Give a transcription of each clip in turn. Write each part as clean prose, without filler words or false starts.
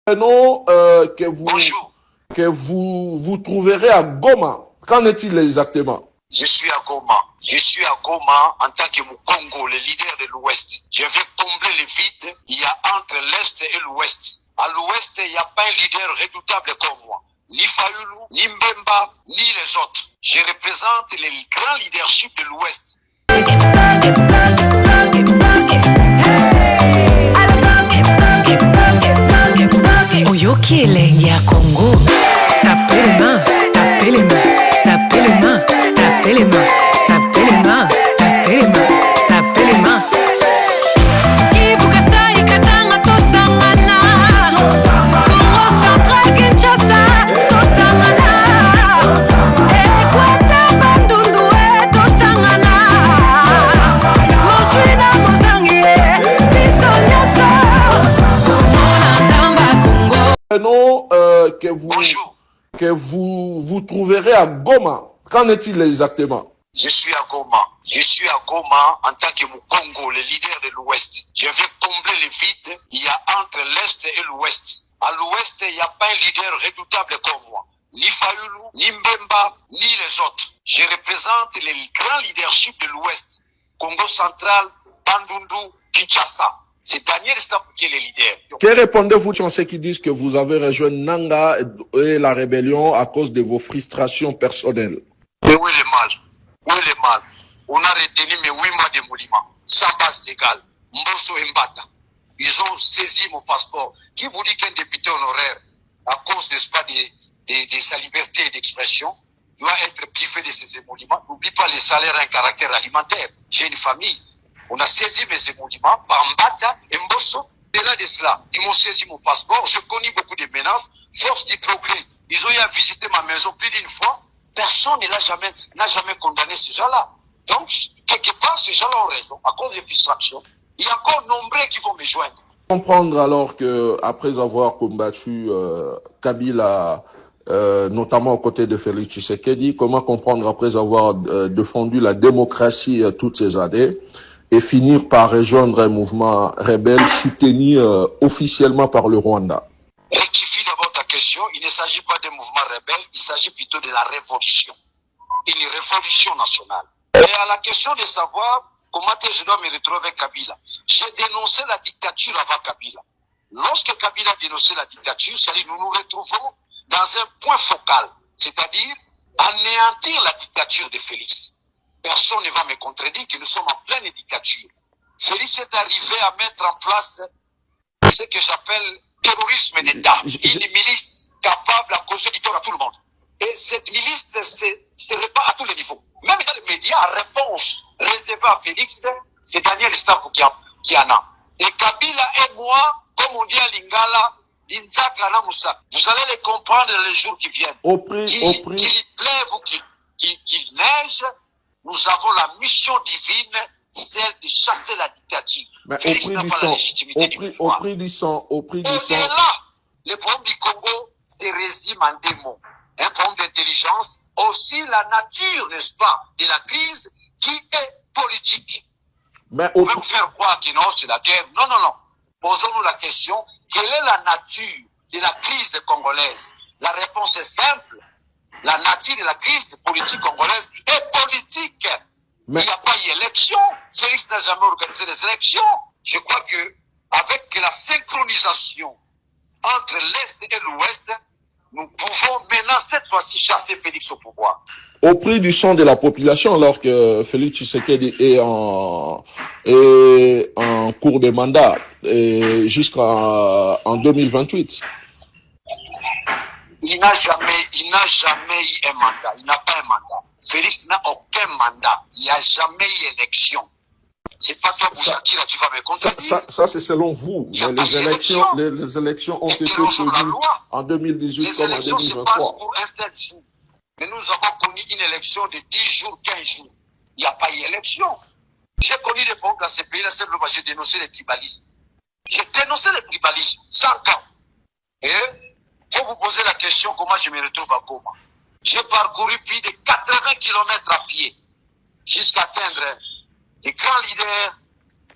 Non, Bonjour. que vous trouverez à Goma. Qu'en est-il exactement? Je suis à Goma. Je suis à Goma en tant que Mukongo, le leader de l'Ouest. Je vais combler le vide il y a entre l'Est et l'Ouest. À l'Ouest, il n'y a pas un leader redoutable comme moi. Ni Fayoulou, ni Mbemba, ni les autres. Je représente le grand leadership de l'Ouest. Oyoki elengi ya Congo. Tapez les mains, tapez les mains, tapez les mains, tapez les mains, tapez les mains, tapez les mains, tapez les mains. Kivu Kasai Katanga tosangana. Congo Central Kinshasa tosangana. Ekwata Bandundu tosangana. Moswina Mozangi biso nyonso. Non, Bonjour. que vous trouverez à Goma. Qu'en est-il exactement? Je suis à Goma. Je suis à Goma en tant que Mukongo, le leader de l'Ouest. Je vais combler le vide il y a entre l'Est et l'Ouest. À l'Ouest, il n'y a pas un leader redoutable comme moi. Ni Fayoulou, ni Mbemba, ni les autres. Je représente le grand leadership de l'Ouest. Congo Central, Bandundu, Kinshasa. C'est Daniel Stamp qui est le leader. Que répondez-vous à ceux qui disent que vous avez rejoint Nanga et la rébellion à cause de vos frustrations personnelles? Mais où est le mal? Où est le mal? On a retenu mes 8 mois de monument, sans base légale. Mbosso et Mbata. Ils ont saisi mon passeport. Qui vous dit qu'un député honoraire, à cause, n'est-ce pas, de sa liberté d'expression, doit être privé de ses émoluments? N'oublie pas, les salaires ont un caractère alimentaire. J'ai une famille. On a saisi mes émoluments par Mbata et Mbosso. Au-delà de cela, ils m'ont saisi mon passeport. Je connais beaucoup de menaces. Force du progrès. Ils ont eu à visiter ma maison plus d'une fois. Personne n'a jamais condamné ces gens-là. Donc, quelque part, ces gens-là ont raison. À cause des frustrations, il y a encore nombreux qui vont me joindre. Comprendre alors que après avoir combattu Kabila, notamment aux côtés de Félix Tshisekedi, comment comprendre après avoir défendu la démocratie toutes ces années et finir par rejoindre un mouvement rebelle soutenu officiellement par le Rwanda? Rectifie d'abord ta question. Il ne s'agit pas d'un mouvement rebelle, il s'agit plutôt de la révolution. Une révolution nationale. Et à la question de savoir comment je dois me retrouver avec Kabila, j'ai dénoncé la dictature avant Kabila. Lorsque Kabila a dénoncé la dictature, c'est-à-dire nous nous retrouvons dans un point focal, c'est-à-dire anéantir la dictature de Félix. Personne ne va me contredire que nous sommes en pleine dictature. Félix est arrivé à mettre en place ce que j'appelle terrorisme d'État. Une milice capable à causer du tort à tout le monde. Et cette milice se répand à tous les niveaux. Même dans les médias, en réponse réservée à Félix, c'est Daniel Stamp qui en a. Et Kabila et moi, comme on dit à Lingala, vous allez les comprendre les jours qui viennent. Qu'il pleuve ou qu'il neige, nous avons la mission divine, celle de chasser la dictature. Mais Félix n'a pas la légitimité du pouvoir. au prix du sang. Et là, le problème du Congo se résume en deux mots. Un problème d'intelligence, aussi la nature, n'est-ce pas, de la crise qui est politique. Mais on peut faire croire que non, c'est la guerre. Non, non, non. Posons-nous la question, quelle est la nature de la crise congolaise? La réponse est simple. La nature de la crise politique congolaise est politique. Mais il n'y a pas eu élection. Félix n'a jamais organisé des élections. Je crois que avec la synchronisation entre l'Est et l'Ouest, nous pouvons maintenant cette fois-ci chasser Félix au pouvoir. Au prix du sang de la population, alors que Félix Tshisekedi est en cours de mandat jusqu'en 2028. Il n'a jamais eu un mandat. Il n'a pas un mandat. Félix n'a aucun mandat. Il n'y a jamais eu élection. C'est pas toi, Bouchakira, tu vas me contredire. Ça c'est selon vous. Mais les élections ont été tenues en 2018 comme en 2023. Les élections se passent pour un seul jour. Mais nous avons connu une élection de 10 jours, 15 jours. Il n'y a pas eu élection. J'ai connu des problèmes dans ces pays-là, simplement j'ai dénoncé les tribalismes. J'ai dénoncé les tribalismes, 100 ans. Et faut vous poser la question comment je me retrouve à Goma. J'ai parcouru plus de 80 km à pied jusqu'à atteindre des grands leaders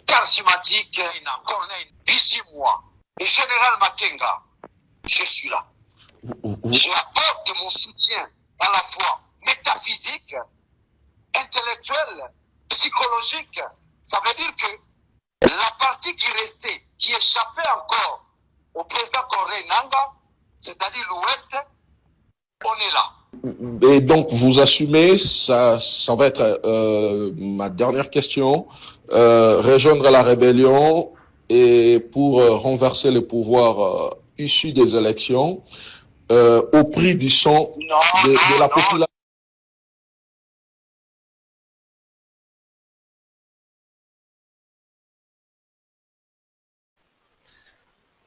charismatiques, Corneille, 18 mois, et Général Makenga, je suis là. J'apporte mon soutien à la fois métaphysique, intellectuel, psychologique. Ça veut dire que la partie qui restait, qui échappait encore au président Corée Nanga, c'est-à-dire l'Ouest, on est là. Et donc, vous assumez, ça va être ma dernière question, rejoindre la rébellion et pour renverser le pouvoir issu des élections au prix du sang de la population.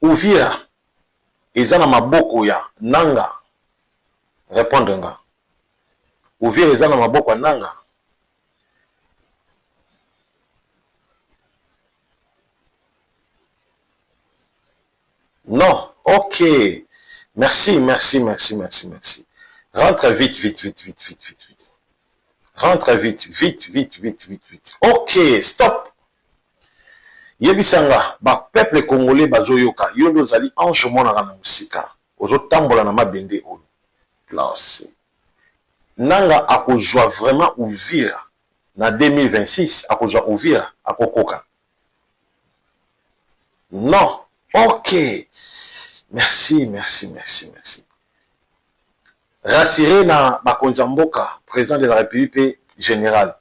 Uvira eza na maboko ya Nanga. Répondre nga. Uvira eza na maboko ya Nanga. Non, ok. Merci. Rentre vite. Rentre vite. Ok, stop. Yebisanga, ba peuple congolais bazoyoka, yondo zali ange monaka na musika. Ozo tambola na mabende oyo. Place. Nanga akozwa vraiment Uvira na 2026, akozwa Uvira akokoka. Non. Ok. Merci. Rassuré na bakonza mboka, président de la République générale.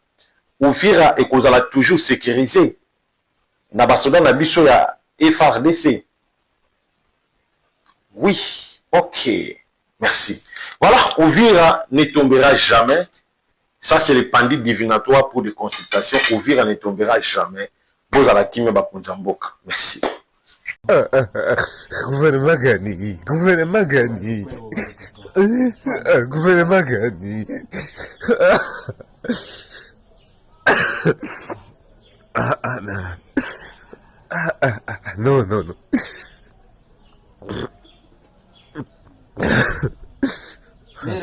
Uvira ekozala toujours sécurisé. Na basoda na biso ya FARDC. Oui, ok, merci. Voilà, Uvira ne tombera jamais. Ça, c'est le pendule divinatoire pour des consultations. Uvira ne tombera jamais. Vous à la Kimé Bakunzamboka. Merci. Gouvernement Gani. Non.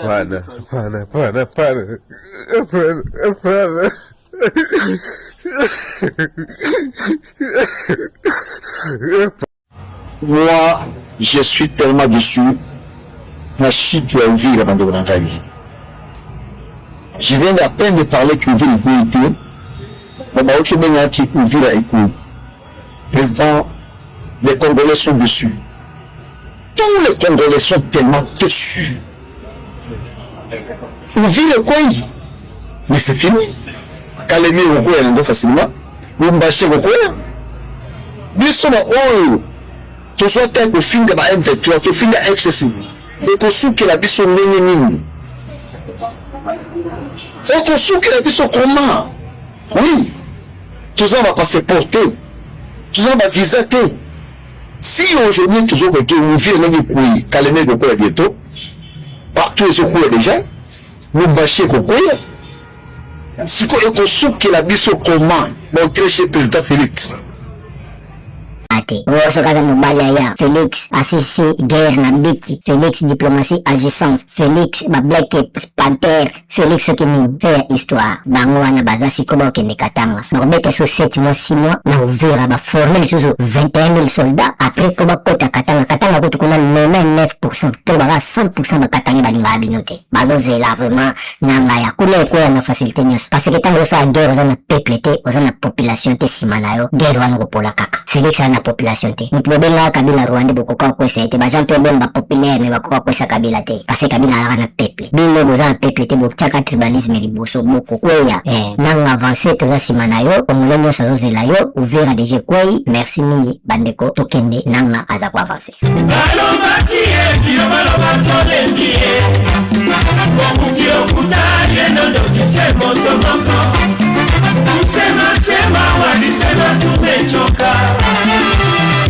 Pana. Moi, je suis tellement déçu. Je viens à peine de parler que Uvira est président, les Congolais sont dessus. Tous les Congolais sont tellement dessus. Uvira est mais c'est fini. Kalemi est facilement. Lumbashi est nous sommes heureux. Tu sois au fin de ma M23, tu fin de FCC. C'est pour ça que la vie sont nénénine. Et pour ça que la vie sont comment? Oui. Tout ça va passer porter. Tout ça va visiter. Si aujourd'hui, tout ça va être une vie, Kalemi de quoi bientôt, partout ils sont déjà, Lumbashi est quoi? Si vous avez que la vie sont comment? Montrer chez le président Félix. Félix assisi guerre na biki, Félix diplomatie agissance, Félix ba Black Panther, Félix qui mine fait histoire bango wana baza sikoba okende katanga nokobeta so 7 mois 6 mois na Uvira ba former lisusu 21 000 soldats après koba kota katanga koto kuna 99% to baka 100% bakatanga balinga binote bazozela vraiment nanga ya kuna ko na facilité nyos parce que tango sa guerre ozana peuple te ozana population te simana yo guerre wana kopola kaka Félix ana population te nipobenga Kabila Rwanda bokoka kwesa te ba Jean Pierre Bemba populaire mais bakoka kwesa Kabila te parce que Kabila ala na peuple bile boza peuple te bokchaka tribalisme liboso boko kweya nanga avancer toza simana yo omulenyo sozo zela yo Uvira deje kwei merci mingi bandeko tokende nanga aza ko avancer Sema walisema tumechoka.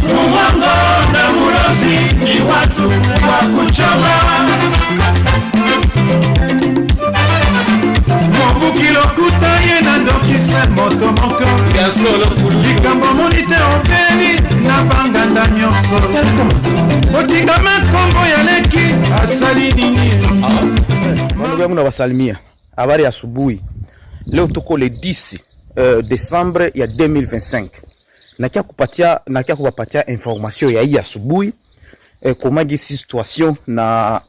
Muongo na mulozi ni watu wa kuchoma. Mobukilo kutaye na ndokisa moto moko. Likambo monite openi na banganda nyonso. Otigama kombo ya leki asali nini. Mwana wangu na wasalimia. Habari asubuhi. Leo tuko le 10 Desembre ya 2025. Nakia kupatia information ya hii asubuhi. koma gisi situation na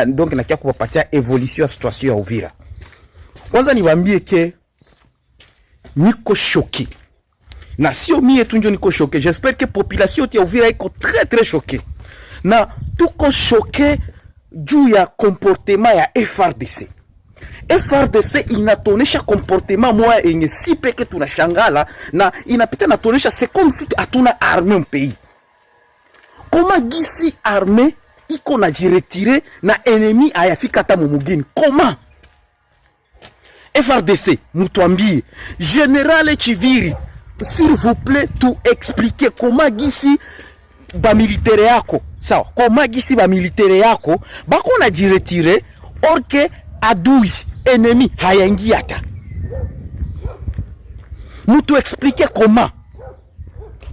donc nakia kupapatia evolution ya situation ya Uvira. Kwanza niwaambie ke niko choqué. Na sio mie tu ndio niko choqué. J'espère que population ya Uvira iko très très choqué. Na tuko choqué juu ya comportement ya FRDC. FRDC inatonesha comportement moya yenye si peke tunashangala na inapita natonesha c'est comme si hatuna armée un pays. Koma gisi armée iko na jiretire na ennemi ayafika hata mumugini. Koma? FRDC, mutuambie, Général Chiviri, s'il vous plaît, tout expliquer comment gisi ba militaire yako, sawa, comment gisi ba militaire yako, bako na jiretire, orke adui, ennemi, hayangi hata. Mutu expliquer comment.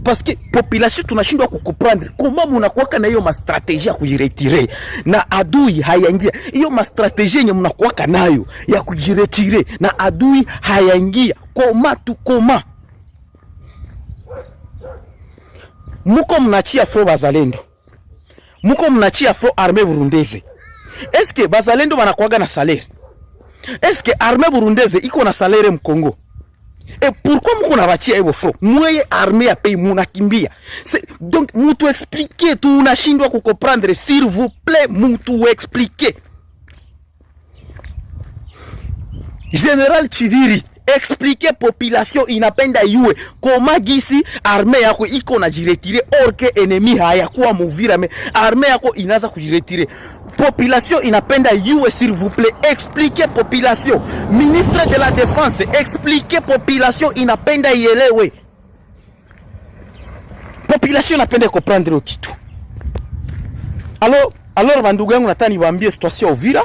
Parce que population tunashindwa kukuprendre comment munakuwaka na hiyo ma strategie ya kujiretire na adui hayaingia. Hiyo ma strategie yenye munakuwaka nayo ya kujiretire na adui hayaingia. Koma. Muko mnachia fro bazalendo. Muko mnachia fro armée burundese. Est-ce que bazalendo banakuwaga na salaire? Est-ce que armée burundese iko na salaire mkongo? Et pourquoi mko na bachia ebo fro? Mweye armée ya pays munakimbia. Donc mutu expliquer tu unashindwa kukomprendre, s'il vous plaît, mutu expliquer. Général Chiviri, expliquer population inapenda yue koma gisi armée yako iko na jiretire orke ennemi haya kuwa Muvira me armée yako inaanza kujiretire. Population inapenda yue, s'il vous plaît, expliquez population. Ministre de la Défense, expliquez population inapenda ielewe. Population inapenda comprendre kitu. Alors bandugu yangu nataka niwaambie situation Uvira.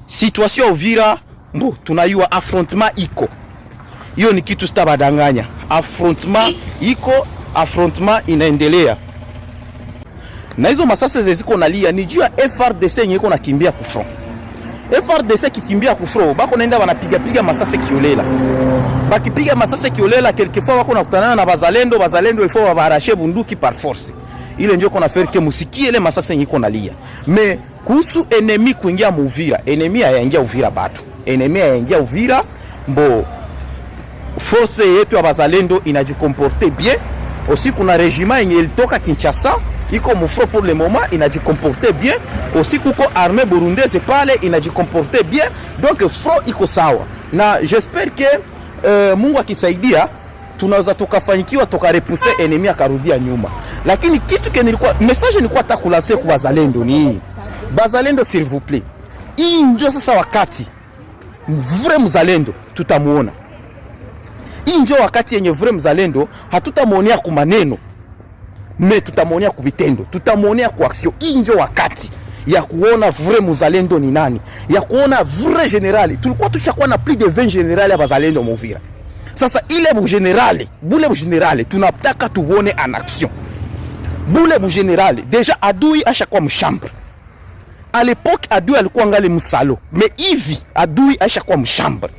Situation Uvira, tunayua affrontement iko. Hiyo ni kitu sitabadanganya. Affrontement iko, affrontement inaendelea. Na hizo masase ziko nalia ni juu ya FRDC yenye iko nakimbia ku front. FRDC kikimbia ku front, bako naenda wanapiga masase kiolela. Bakipiga masase kiolela quelquefois wako nakutana na bazalendo il faut wabarashe bunduki par force. Ile ndio kona faire que musikie ile masase yenye iko nalia. Mais kuhusu ennemi kuingia Uvira, ennemi hayaingia Uvira bado. Ennemi hayaingia Uvira, mbo force yetu ya bazalendo inajikomporte bien. Aussi kuna régiment yenye ilitoka Kinshasa iko mufro pour le moment inajikomporte bien. Aussi kuko armée burundaise pale inajikomporte bien. Donc fro iko sawa. Na j'espère que Mungu akisaidia tunaweza tukafanikiwa tukarepuse ennemi akarudia nyuma. Lakini kitu ke nilikuwa message nilikuwa takulase kwa bazalendo ni bazalendo, s'il vous plaît. Hii ndio sasa wakati vrai mzalendo tutamuona. Hii ndio wakati yenye vrai mzalendo hatutamuonea kwa maneno, mais tutamuonea kwa vitendo, tutamuonea kwa action. Hii ndio wakati ya kuona vrai mzalendo ni nani, ya kuona vrai generali. Tulikuwa tushakuwa na plus de 20 generali ya bazalendo Uvira. Sasa ile bule bu generali tunataka tuone en action. Bule bu generali deja adui ashakuwa mshambre. À l'époque adui alikuwa ngali msalo, mais hivi adui ashakuwa mshambre.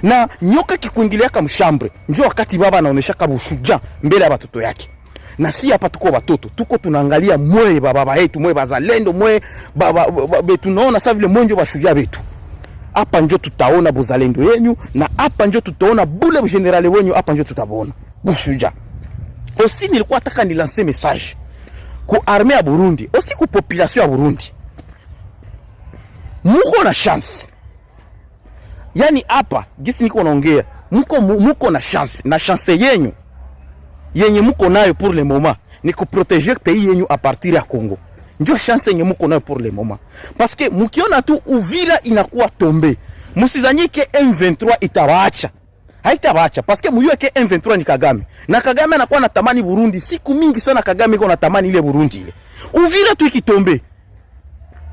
Na nyoka kikuingilia kama mshambre, njoo wakati baba anaonesha kama ushuja mbele ya watoto yake. Na si hapa tuko watoto, tuko tunaangalia mwe baba yetu, mwe bazalendo, mwe baba tunaona sasa vile mwenjo bashuja betu. Hapa njoo tutaona buzalendo yenu, na hapa njoo tutaona bule generali wenyu, hapa njoo tutabona bushuja. Aussi nilikuwa nataka nilancer message ku armée ya Burundi, aussi ku population ya Burundi. Muko na chance. Yani hapa gisi niko naongea, muko na chance, na chance yenye muko nayo pour le moment ni ku protéger pays yenyu à partir ya Congo. Ndio chance yenye muko nayo pour le moment. Parce que mukiona tu Uvira inakuwa tombe, musizanyike M23 itawaacha. Haitawaacha parce que muyue ke M23 ni Kagame. Na Kagame anakuwa natamani Burundi, siku mingi sana Kagame iko natamani ile Burundi ile. Uvira tu ikitombe,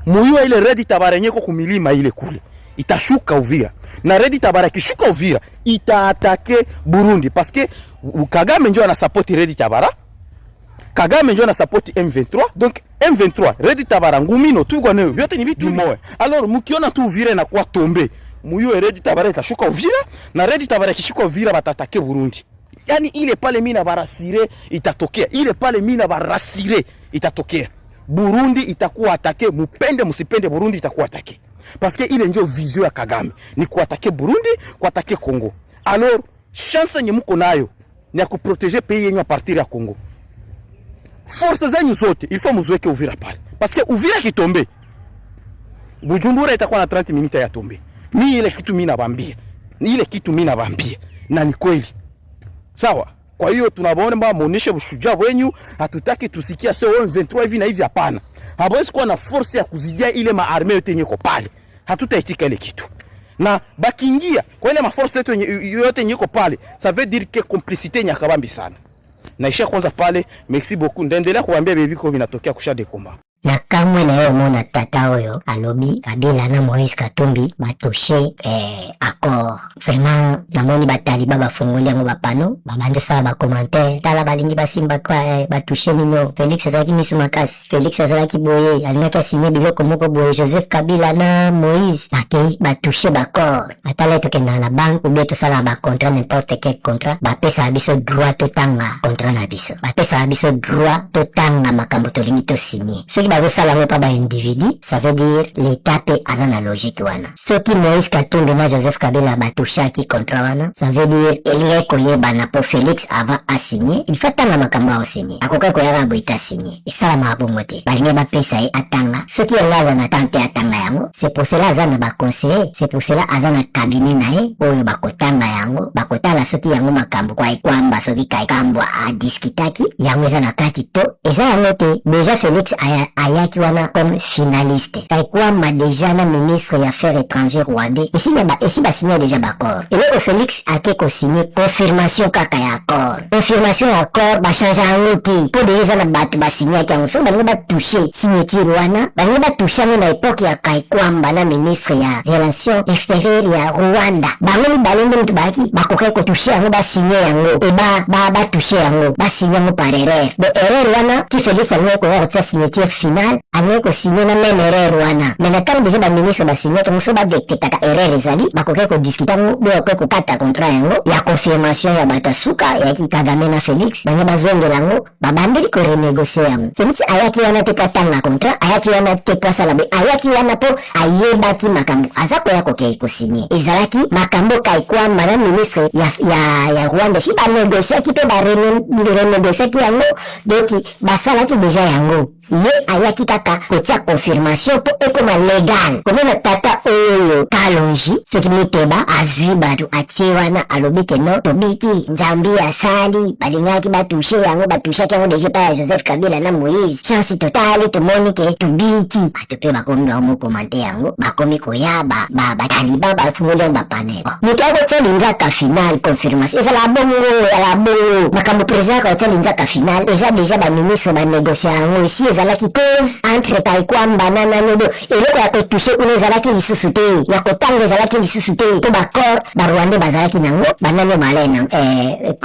muyue ile Red Tabara nyeko kumilima ile kule itashuka Uvira. Na Red Tabara kishuka Uvira itaatake Burundi parce que Kagame ndio ana support Red Tabara. Kagame ndio ana support M23. Donc M23, Red Tabara, Ngumino, tuko nayo yote ni vitu moja. Alors mkiona tu Uvira inakuwa tombe, muyo Red Tabara itashuka Uvira, na Red Tabara kishuka Uvira batatake Burundi. Yani ile pale mina barasire itatokea. Ile pale mina barasire itatokea. Burundi itakuwa atake, mupende musipende, Burundi itakuwa atake. Parce que ile ndio vision ya Kagame, ni kuatake Burundi, kuatake Congo. Alors chance yenye mko nayo ni ya kuproteger pays yenyu a partir ya Congo. Force zenyu zote il faut muzweke Uvira pale, parce que Uvira kitombe, Bujumbura itakuwa na 30 minutes ya tombe. Ni ile kitu mimi nabambia, ni ile kitu mimi nabambia, na ni kweli sawa. Kwa hiyo tunabaomba muoneshe ushujaa wenyu, hatutaki tusikia sio M23 hivi na hivi, hapana. Hawezi kuwa na force ya kuzidia ile maarme yote yenye iko pale, hatutaitika ile kitu. Na bakiingia kwa ile maforce yote yenye iko pale, ça veut dire que complicité ni akabambi sana. Naisha kwanza pale, merci beaucoup, ndaendelea kuambia bibi ko vinatokea kushade komba. Na kamwe na yo mona tata oyo alobi Kabila na Moïse Katumbi batouché accord. Vraiment namoni bataliba bafungoli yango bapano babanje sala ba commentaire tala balingi basimba kwa batouché nino Félix azalaki misu makasi, Félix azalaki boye alinaki signé biloko moko boye, Joseph Kabila na Moïse akei batouché baccord. Atala tokenda na banque ou bien tosala ba contrat n'importe quel contrat, bapesa biso droit totanga contrat na biso, bapesa biso droit totanga makambo tolingi to signé. Bazo salamo pa ba individu, ça veut dire l'état pe azana logique wana. Soki Moïse Katumbi na Joseph Kabila batushaki contrat wana, ça veut dire elinge koyeba na po Félix avant a signer, il faut tanga makamba o signer. Akoka koyaba boita signer. Isala mabongo te. Balinge ba pesa e atanga. Soki olaza na tante atanga yango, c'est pour cela azana ba conseiller, c'est pour cela azana cabinet nae oyo bakotanga yango, bakotala soki yango makambo kwa ikwamba soki kai kambo a diskitaki, yango ezana kati to. Eza yango te. Déjà Félix ayaki wana comme finaliste. Kaikwamba déjà na ministre ya affaires étrangères rwandais. Esi ba signé déjà d'accord. Et là Félix akeko signé confirmation kaka ya accord. Confirmation ya accord ba changer en outil. Pour déjà na batu ba signé yango so ba ba toucher signature wana. Ba ba toucher na époque ya Kaikwamba na ministre ya relations extérieures ya Rwanda. Ba ngoni balende mtu baki ba kokai ko toucher yango ba signé yango. Et ba toucher yango. Ba signé yango par erreur. De erreur wana ti Félix alikuwa kwa rotsa signature final, alikuwa signé na même erreur wana. Mais quand déjà ba ministre ba signé comme ça ba deketaka erreur ezali, ba kokai ko discuter ngo ba ko kata contrat yango ya confirmation ya batasuka ya Kagame na Félix. Ba bazonge lango ba bandeli ko renégocier yango. Félix ayaki wana te patanga contrat, ayaki wana te pasa labe, ayaki wana po ayebaki makambo. Azako yako kei ko signé. Ezalaki makambo Kaikwamba na ministre ya Rwanda si ba négocier ki pe ba renégocier ki yango, donc basala ki déjà yango. Ye ayaki kaka kotia confirmation po ekoma legal. Komena tata oyo Kalonji soki miteba azwi batu atie wana alobi ke no tobiki nzambi asali balingaki batushe yango batusha yango deje pa Joseph Kabila na Moïse. Chance totale tomoni ke tobiki atope bakomi ba mo commenter yango bakomi koyaba bataliba bafungoli ba panel. Mutako tseli nzaka final confirmation. Eza la bongo makambo président ko tseli nzaka final. Eza déjà ba ministre ba négocier yango ici ezalaki cause entre Kaikwamba na Nyodo. Eloko ya kotushe une ezalaki lisusu te, ya kotanga ezalaki lisusu te. To bakor ba Rwanda bazalaki nango bananyo malena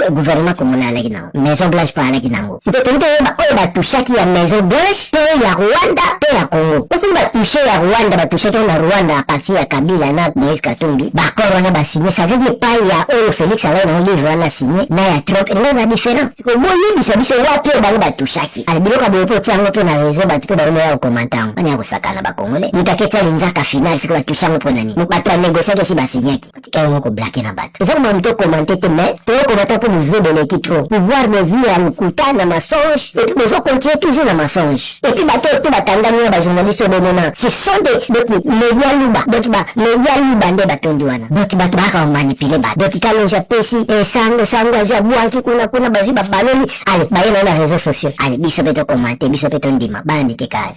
gouvernement communal alaki nango, Maison Blanche pa alaki nango. Peut-être oyo batushaki ya Maison Blanche pe ya Rwanda pe ya Congo. Ofi batushe ya Rwanda batushaki na Rwanda a partir ya Kabila na Moïse Katumbi. Bakor wana ba signé, ça veut dire pas ya oyo Félix ala na livre wana signé na ya trop. Eleza différent. Ko boyi biso wapi ba batushaki. Alibiloka boyepo tsango pe na réseau batu pe ba ya commentant. Ani ya kusakana ba Congolais. Mutaketa linzaka final siku batushango po nani. Batu a négocier ke si ba signaki. Tika ngo ko blaquer na batu. Eza mwa mto commenter te mais to commenter pour nous de trop. Pouvoir me vu à Mukuta na mensonge et puis nous continuer toujours na mensonge. Et puis bato tout batangani ba journaliste de moment. Ce sont des médias luba. Donc médias luba nde batondi wana. Donc bato ba manipuler ba. Donc Kalonji pesi sango ja buaki kuna bazi ba baloni. Allez, ba yena na réseaux sociaux. Allez, biso beto commenter, biso beto ndima. Ba ndike kazi.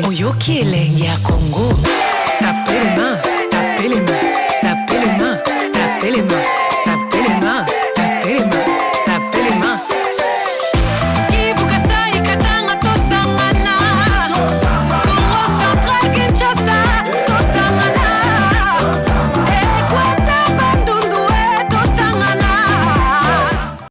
Oyoki elengi ya Congo. Tapez les mains, tapez les mains, tapez les mains, tapez les mains.